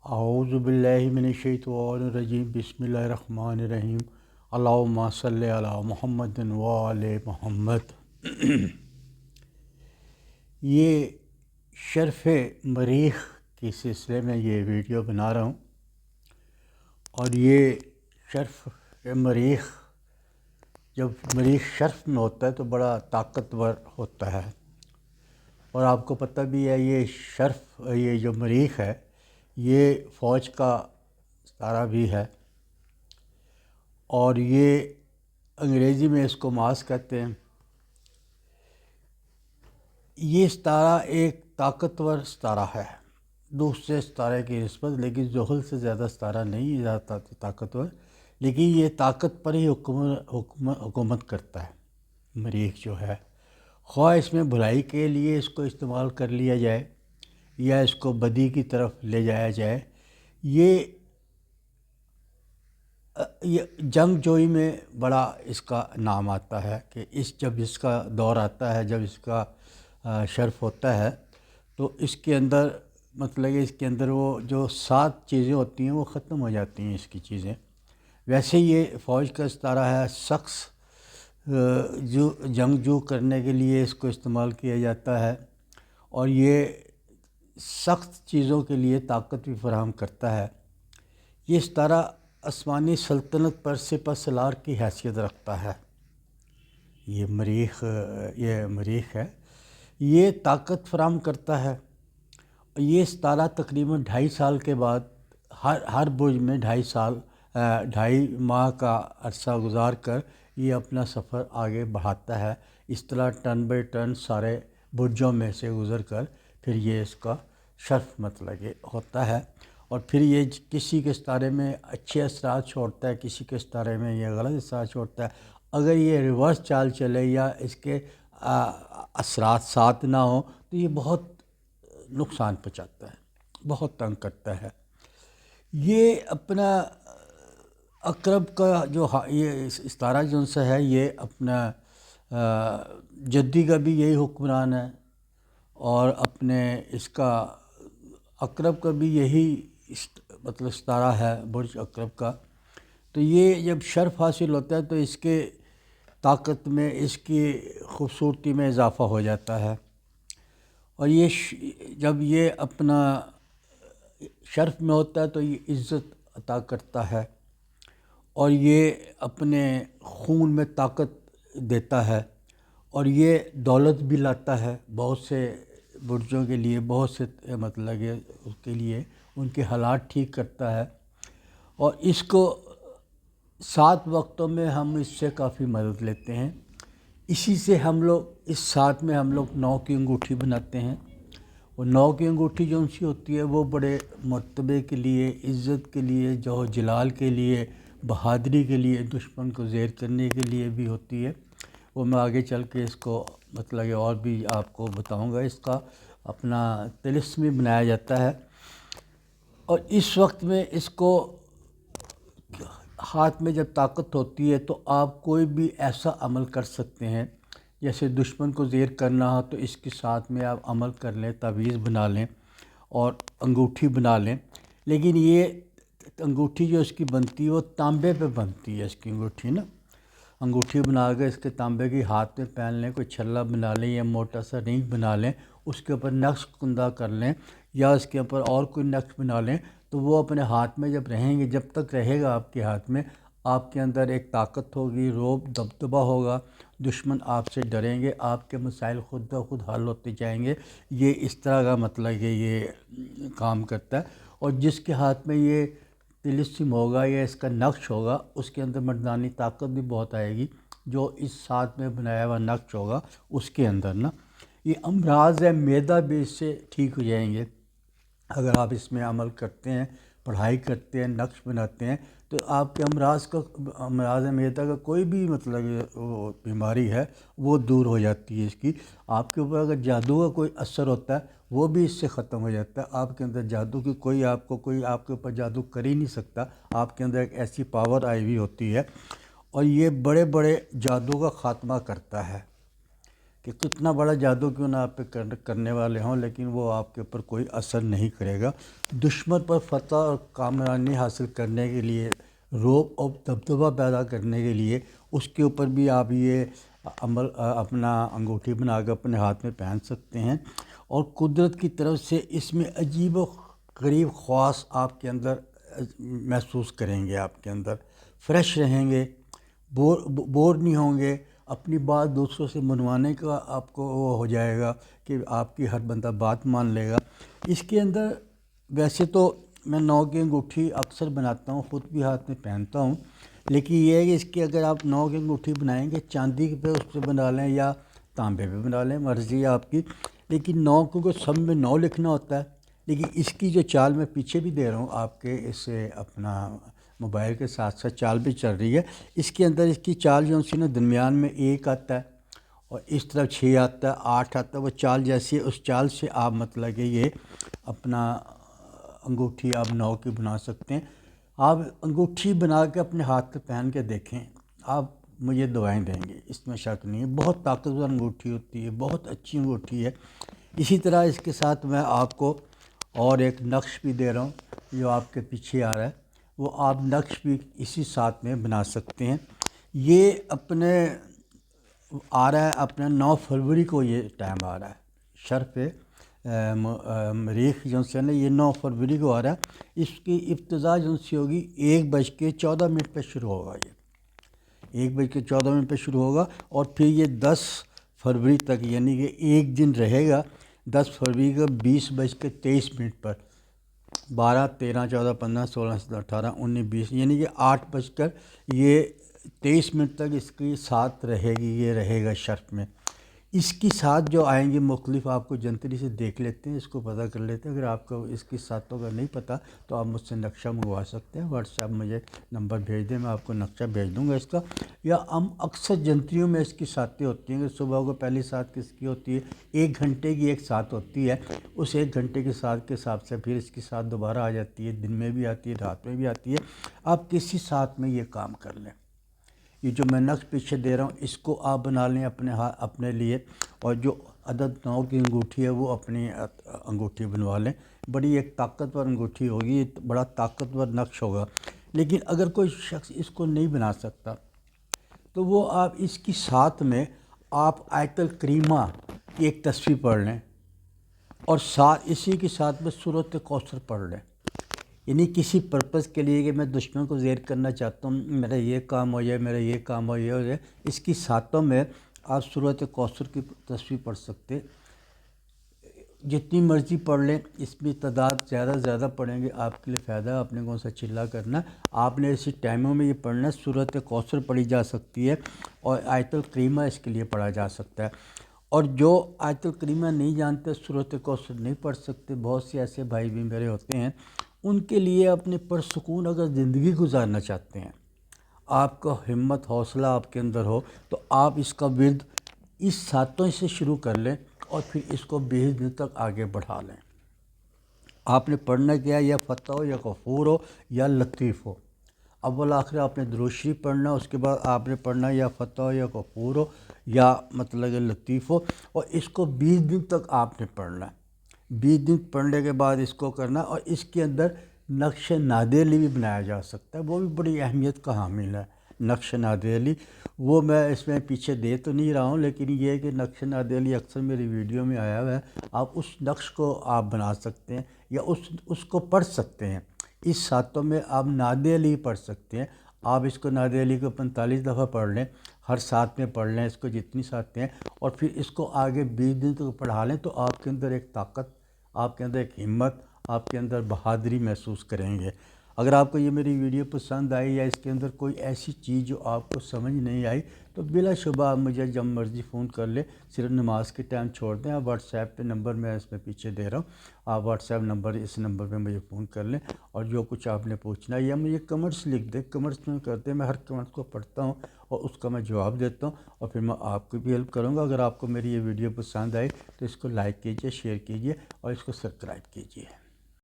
اعوذ باللہ من الشیطان الرجیم بسم اللہ الرحمن الرحیم اللہم صلی علی محمد و آل محمد۔ یہ شرف مریخ کے سلسلے میں یہ ویڈیو بنا رہا ہوں، اور یہ شرف مریخ جب مریخ شرف میں ہوتا ہے تو بڑا طاقتور ہوتا ہے، اور آپ کو پتہ بھی ہے یہ جو مریخ ہے یہ فوج کا ستارہ بھی ہے، اور یہ انگریزی میں اس کو مارس کہتے ہیں۔ یہ ستارہ ایک طاقتور ستارہ ہے دوسرے ستارے کی نسبت، لیکن زحل سے زیادہ ستارہ نہیں، زیادہ طاقتور، لیکن یہ طاقت پر ہی حکومت کرتا ہے۔ مریخ جو ہے، خواہ اس میں بھلائی کے لیے اس کو استعمال کر لیا جائے یا اس کو بدی کی طرف لے جایا جائے، یہ جنگ جوئی میں بڑا اس کا نام آتا ہے کہ جب اس کا دور آتا ہے، جب اس کا شرف ہوتا ہے تو اس کے اندر اس کے اندر وہ جو 7 چیزیں ہوتی ہیں وہ ختم ہو جاتی ہیں اس کی چیزیں۔ ویسے یہ فوج کا ستارہ ہے، سخت جنگجو کرنے کے لیے اس کو استعمال کیا جاتا ہے، اور یہ سخت چیزوں کے لیے طاقت بھی فراہم کرتا ہے۔ یہ ستارہ آسمانی سلطنت پر سپہ سالار کی حیثیت رکھتا ہے۔ یہ مریخ ہے، یہ طاقت فراہم کرتا ہے۔ یہ ستارہ تقریباً 2.5 سال کے بعد ہر برج میں 2.5 ماہ کا عرصہ گزار کر یہ اپنا سفر آگے بڑھاتا ہے۔ اس طرح ٹرن بائی ٹرن سارے برجوں میں سے گزر کر پھر یہ اس کا شرف ہوتا ہے، اور پھر یہ کسی کے ستارے میں اچھے اثرات چھوڑتا ہے، کسی کے ستارے میں یہ غلط اثرات چھوڑتا ہے۔ اگر یہ ریورس چال چلے یا اس کے اثرات ساتھ نہ ہوں تو یہ بہت نقصان پہنچاتا ہے، بہت تنگ کرتا ہے۔ یہ اپنا عقرب کا جو یہ ستارہ جو سا ہے، یہ اپنا جدی کا بھی یہی حکمران ہے، اور اپنے اس کا عقرب کا بھی یہی ستارہ ہے، برج عقرب کا۔ تو یہ جب شرف حاصل ہوتا ہے تو اس کے طاقت میں، اس کی خوبصورتی میں اضافہ ہو جاتا ہے، اور یہ جب یہ اپنا شرف میں ہوتا ہے تو یہ عزت عطا کرتا ہے، اور یہ اپنے خون میں طاقت دیتا ہے، اور یہ دولت بھی لاتا ہے بہت سے برجوں کے لیے، بہت سے اس کے لیے ان کے حالات ٹھیک کرتا ہے، اور اس کو 7 وقتوں میں ہم اس سے کافی مدد لیتے ہیں۔ اسی سے ہم لوگ اس 7 میں ہم لوگ 9 کی انگوٹھی بناتے ہیں، اور 9 کی انگوٹھی جو سی ہوتی ہے وہ بڑے مرتبے کے لیے، عزت کے لیے، جوہ جلال کے لیے، بہادری کے لیے، دشمن کو زیر کرنے کے لیے بھی ہوتی ہے۔ وہ میں آگے چل کے اس کو اور بھی آپ کو بتاؤں گا۔ اس کا اپنا طلسم بھی بنایا جاتا ہے، اور اس وقت میں اس کو ہاتھ میں جب طاقت ہوتی ہے تو آپ کوئی بھی ایسا عمل کر سکتے ہیں، جیسے دشمن کو زیر کرنا ہو تو اس کے ساتھ میں آپ عمل کر لیں، تعویذ بنا لیں اور انگوٹھی بنا لیں۔ لیکن یہ انگوٹھی جو اس کی بنتی ہے وہ تانبے پہ بنتی ہے، اس کی انگوٹھی بنا کے اس کے تانبے کی ہاتھ میں پہن لیں، کوئی چھلا بنا لیں یا موٹا سا رنگ بنا لیں، اس کے اوپر نقش کندہ کر لیں، یا اس کے اوپر اور کوئی نقش بنا لیں، تو وہ اپنے ہاتھ میں جب رہیں گے، جب تک رہے گا آپ کے ہاتھ میں، آپ کے اندر ایک طاقت ہوگی، رعب دبدبہ ہوگا، دشمن آپ سے ڈریں گے، آپ کے مسائل خود بخود حل ہوتے جائیں گے۔ یہ اس طرح کا یہ کام کرتا ہے، اور جس کے ہاتھ میں یہ طلسم ہوگا یا اس کا نقش ہوگا، اس کے اندر مردانی طاقت بھی بہت آئے گی، جو اس ساتھ میں بنایا ہوا نقش ہوگا اس کے اندر یہ امراض معدہ بھی اس سے ٹھیک ہو جائیں گے۔ اگر آپ اس میں عمل کرتے ہیں، پڑھائی کرتے ہیں، نقش بناتے ہیں، تو آپ کے امراض معدہ کا کوئی بھی وہ بیماری ہے وہ دور ہو جاتی ہے اس کی۔ آپ کے اوپر اگر جادو کا کوئی اثر ہوتا ہے وہ بھی اس سے ختم ہو جاتا ہے۔ آپ کے اندر جادو کی کوئی آپ کے اوپر جادو کر ہی نہیں سکتا، آپ کے اندر ایک ایسی پاور آئی ہوئی ہوتی ہے، اور یہ بڑے بڑے جادو کا خاتمہ کرتا ہے کہ کتنا بڑا جادو کیوں نہ آپ پہ کرنے والے ہوں، لیکن وہ آپ کے اوپر کوئی اثر نہیں کرے گا۔ دشمن پر فتح اور کامرانی حاصل کرنے کے لیے، رعب اور دبدبہ پیدا کرنے کے لیے اس کے اوپر بھی آپ یہ عمل اپنا انگوٹھی بنا کے اپنے ہاتھ میں پہن سکتے ہیں، اور قدرت کی طرف سے اس میں عجیب و غریب خواص آپ کے اندر محسوس کریں گے، آپ کے اندر فریش رہیں گے، بور نہیں ہوں گے، اپنی بات دوسروں سے منوانے کا آپ کو وہ ہو جائے گا کہ آپ کی ہر بندہ بات مان لے گا۔ اس کے اندر ویسے تو میں 9 کی انگوٹھی اکثر بناتا ہوں، خود بھی ہاتھ میں پہنتا ہوں، لیکن یہ ہے کہ اس کی اگر آپ 9 کی انگوٹھی بنائیں گے، چاندی پہ اس پہ بنا لیں یا تانبے پہ بنا لیں، مرضی ہے آپ کی، لیکن 9 کو سب میں 9 لکھنا ہوتا ہے۔ لیکن اس کی جو چال میں پیچھے بھی دے رہا ہوں آپ کے اس اپنا موبائل کے ساتھ ساتھ چال بھی چل رہی ہے، اس کے اندر اس کی چال جو سی نا درمیان میں 1 آتا ہے اور اس طرف 6 آتا ہے، 8 آتا ہے، وہ چال جیسی ہے اس چال سے آپ مطلب کہ یہ اپنا انگوٹھی آپ 9 کی بنا سکتے ہیں۔ آپ انگوٹھی بنا کے اپنے ہاتھ پہ پہن کے دیکھیں، آپ مجھے دعائیں دیں گے، اس میں شک نہیں ہے۔ بہت طاقتور انگوٹھی ہوتی ہے، بہت اچھی انگوٹھی ہے۔ اسی طرح اس کے ساتھ میں آپ کو اور ایک نقش بھی دے رہا ہوں جو آپ کے پیچھے آ رہا ہے، وہ آپ نقش بھی اسی ساتھ میں بنا سکتے ہیں۔ یہ اپنے آ رہا ہے اپنا 9 فروری کو یہ ٹائم آ رہا ہے، شرف مریخ جو سے نا یہ 9 فروری کو آ رہا ہے۔ اس کی ابتدا جو سی ہوگی 1:14 پہ شروع ہوگا، یہ 1:14 پہ شروع ہوگا، اور پھر یہ 10 فروری تک یعنی کہ ایک دن رہے گا، 10 فروری کو 20:23 پر، 12 13 14 15 16 17 18 19 20 یعنی کہ 8:23 تک اس کی ساتھ رہے گی، یہ رہے گا شرف میں۔ اس کی ساتھ جو آئیں گے مختلف آپ کو جنتری سے دیکھ لیتے ہیں، اس کو پتہ کر لیتے ہیں۔ اگر آپ کو اس کی ساتوں کا نہیں پتہ تو آپ مجھ سے نقشہ منگوا سکتے ہیں، واٹس ایپ مجھے نمبر بھیج دیں، میں آپ کو نقشہ بھیج دوں گا اس کا۔ یا ہم اکثر جنتریوں میں اس کی ساتیں ہوتی ہیں کہ صبح کو پہلی سات کس کی ہوتی ہے، 1 گھنٹے کی ایک سات ہوتی ہے، اس 1 گھنٹے کی سات کے حساب سے پھر اس کی سات دوبارہ آ جاتی ہے، دن میں بھی آتی ہے، رات میں بھی آتی ہے۔ آپ کسی ساتھ میں یہ کام کر لیں، یہ جو میں نقش پیچھے دے رہا ہوں اس کو آپ بنا لیں اپنے لیے، اور جو عدد 9 کی انگوٹھی ہے وہ اپنی انگوٹھی بنوا لیں۔ بڑی ایک طاقتور انگوٹھی ہوگی، بڑا طاقتور نقش ہوگا۔ لیکن اگر کوئی شخص اس کو نہیں بنا سکتا تو وہ آپ اس کی ساتھ میں آپ آیت الکریمہ کی ایک تصویر پڑھ لیں، اور اسی کے ساتھ میں سورۃ کوثر پڑھ لیں، یعنی کسی پرپس کے لیے کہ میں دشمن کو زیر کرنا چاہتا ہوں، میرا یہ کام ہو جائے، میرا یہ کام ہو جائے، اس کی ساتوں میں آپ سورۃ کوثر کی تصویر پڑھ سکتے، جتنی مرضی پڑھ لیں، اس میں تعداد زیادہ پڑھیں گے آپ کے لیے فائدہ ہے، آپ نے کون سا چلا کرنا، آپ نے اسی ٹائموں میں یہ پڑھنا ہے۔ سورۃ کوثر پڑھی جا سکتی ہے اور آیت الکریمہ اس کے لیے پڑھا جا سکتا ہے، اور جو آیت الکریمہ نہیں جانتے، سورۃ کوثر نہیں پڑھ سکتے، بہت سے ایسے بھائی بھی میرے ہوتے ہیں، ان کے لیے اپنے پرسکون اگر زندگی گزارنا چاہتے ہیں، آپ کا ہمت حوصلہ آپ کے اندر ہو، تو آپ اس کا ورد اس ساتوں سے شروع کر لیں اور پھر اس کو 20 دن تک آگے بڑھا لیں۔ آپ نے پڑھنا کیا، یا فتح ہو، یا غفور ہو، یا لطیف ہو، اول آخر آپ نے درود شریف پڑھنا، اس کے بعد آپ نے پڑھنا یا فتح ہو، یا غفور ہو، یا مطلب لطیف ہو، اور اس کو 20 دن تک آپ نے پڑھنا ہے۔ 20 دن پڑھنے کے بعد اس کو کرنا، اور اس کے اندر نقش نادر بھی بنایا جا سکتا ہے، وہ بھی بڑی اہمیت کا حامل ہے نقش نادر۔ وہ میں اس میں پیچھے دے تو نہیں رہا ہوں، لیکن یہ ہے کہ نقش نادر اکثر میری ویڈیو میں آیا ہوا ہے، آپ اس نقش کو آپ بنا سکتے ہیں یا اس کو پڑھ سکتے ہیں۔ اس ساتوں میں آپ نادر علی پڑھ سکتے ہیں، آپ اس کو نادر علی کو 45 دفعہ پڑھ لیں، ہر ساتھ میں پڑھ لیں اس کو جتنی ساتیں ہیں، اور پھر اس کو آگے 20 دن تک پڑھا لیں، تو آپ کے اندر ایک طاقت، آپ کے اندر ایک ہمت، آپ کے اندر بہادری محسوس کریں گے۔ اگر آپ کو یہ میری ویڈیو پسند آئی یا اس کے اندر کوئی ایسی چیز جو آپ کو سمجھ نہیں آئی، تو بلا شبہ آپ مجھے جب مرضی فون کر لیں، صرف نماز کے ٹائم چھوڑ دیں۔ آپ واٹس ایپ پہ نمبر میں اس میں پیچھے دے رہا ہوں، آپ واٹس ایپ نمبر اس نمبر پہ مجھے فون کر لیں، اور جو کچھ آپ نے پوچھنا ہے یا مجھے کمنٹس لکھ دیں، کمنٹس میں کرتے ہیں، میں ہر کمنٹس کو پڑھتا ہوں اور اس کا میں جواب دیتا ہوں، اور پھر میں آپ کی بھی ہیلپ کروں گا۔ اگر آپ کو میری یہ ویڈیو پسند آئی تو اس کو لائک کیجئے، شیئر کیجئے اور اس کو سبسکرائب کیجئے۔